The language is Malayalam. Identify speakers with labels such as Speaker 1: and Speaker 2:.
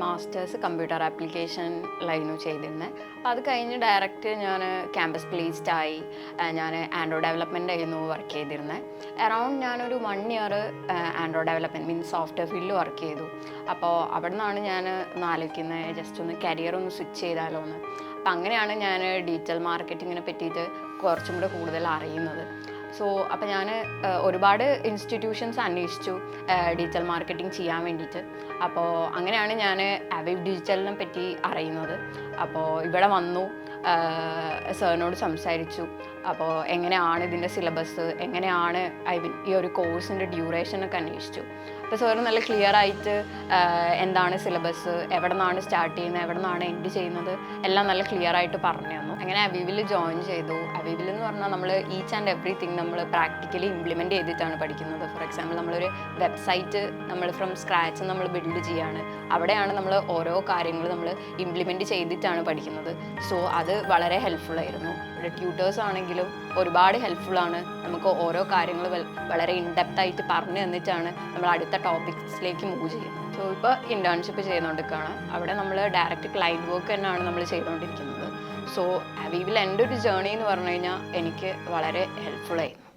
Speaker 1: മാസ്റ്റേഴ്സ് കമ്പ്യൂട്ടർ ആപ്ലിക്കേഷനിലായിരുന്നു ചെയ്തിരുന്നത്. അപ്പോൾ അത് കഴിഞ്ഞ് ഡയറക്റ്റ് ഞാൻ ക്യാമ്പസ് പ്ലേസ്ഡ് ആയി. ഞാൻ ആൻഡ്രോയിഡ് ഡെവലപ്മെൻ്റ് ആയിരുന്നു വർക്ക് ചെയ്തിരുന്നത്. അറൗണ്ട് ഞാനൊരു 1 year Android development means software ഫീൽഡിൽ വർക്ക് ചെയ്തു. അപ്പോൾ അവിടെ നിന്നാണ് ഞാൻ ആലോചിക്കുന്നത് ജസ്റ്റ് ഒന്ന് കരിയർ ഒന്ന് സ്വിച്ച് ചെയ്താലോ എന്ന്. അപ്പം അങ്ങനെയാണ് ഞാൻ ഡിജിറ്റൽ മാർക്കറ്റിങ്ങിനെ പറ്റിയിട്ട് കുറച്ചും കൂടെ കൂടുതൽ അറിയുന്നത്. അപ്പോൾ ഞാൻ ഒരുപാട് ഇൻസ്റ്റിറ്റ്യൂഷൻസ് അന്വേഷിച്ചു ഡിജിറ്റൽ മാർക്കറ്റിംഗ് ചെയ്യാൻ വേണ്ടിയിട്ട്. അപ്പോൾ അങ്ങനെയാണ് ഞാൻ അവൈവ് ഡിജിറ്റലിനെ പറ്റി അറിയുന്നത്. അപ്പോൾ ഇവിടെ വന്നു, സാറിനോട് സംസാരിച്ചു. അപ്പോൾ എങ്ങനെയാണ് ഇതിൻ്റെ സിലബസ്, എങ്ങനെയാണ് ഈ ഒരു കോഴ്സിൻ്റെ ഡ്യൂറേഷനൊക്കെ അന്വേഷിച്ചു. അപ്പോൾ സാറ് നല്ല ക്ലിയർ ആയിട്ട് എന്താണ് സിലബസ്, എവിടെ നിന്നാണ് സ്റ്റാർട്ട് ചെയ്യുന്നത്, എവിടെ നിന്നാണ് എൻഡ് ചെയ്യുന്നത് എല്ലാം നല്ല ക്ലിയർ ആയിട്ട് പറഞ്ഞു തന്നു. അങ്ങനെ അവീവിൽ ജോയിൻ ചെയ്തു. അവീവിൽ എന്ന് പറഞ്ഞാൽ നമ്മൾ ഈച്ച് ആൻഡ് എവറിത്തിങ് നമ്മൾ പ്രാക്ടിക്കലി ഇംപ്ലിമെൻറ്റ് ചെയ്തിട്ടാണ് പഠിക്കുന്നത്. ഫോർ എക്സാമ്പിൾ നമ്മളൊരു വെബ്സൈറ്റ് നമ്മൾ ഫ്രം സ്ക്രാച്ച് നമ്മൾ ബിൽഡ് ചെയ്യാണ്. അവിടെയാണ് നമ്മൾ ഓരോ കാര്യങ്ങൾ നമ്മൾ ഇംപ്ലിമെൻറ്റ് ചെയ്തിട്ടാണ് പഠിക്കുന്നത്. അത് വളരെ ഹെൽപ്ഫുള്ളായിരുന്നു. ഇവിടെ ട്യൂട്ടേഴ്സ് ആണെങ്കിലും ഒരുപാട് ഹെൽപ്ഫുള്ളാണ്. നമുക്ക് ഓരോ കാര്യങ്ങൾ വളരെ ഇൻഡെപ്തായിട്ട് പറഞ്ഞു തന്നിട്ടാണ് നമ്മൾ അടുത്ത ടോപ്പിക്സിലേക്ക് മൂവ് ചെയ്യുന്നത്. ഇപ്പോൾ ഇൻറ്റേൺഷിപ്പ് ചെയ്തുകൊണ്ടിരിക്കുകയാണ്. അവിടെ നമ്മൾ ഡയറക്റ്റ് ക്ലൈൻറ്റ് വർക്ക് തന്നെയാണ് നമ്മൾ ചെയ്തുകൊണ്ടിരിക്കുന്നത്. അവീവിൽ എൻ്റെ ഒരു ജേർണി എന്ന് പറഞ്ഞു കഴിഞ്ഞാൽ എനിക്ക് വളരെ ഹെൽപ്ഫുള്ളായിരുന്നു.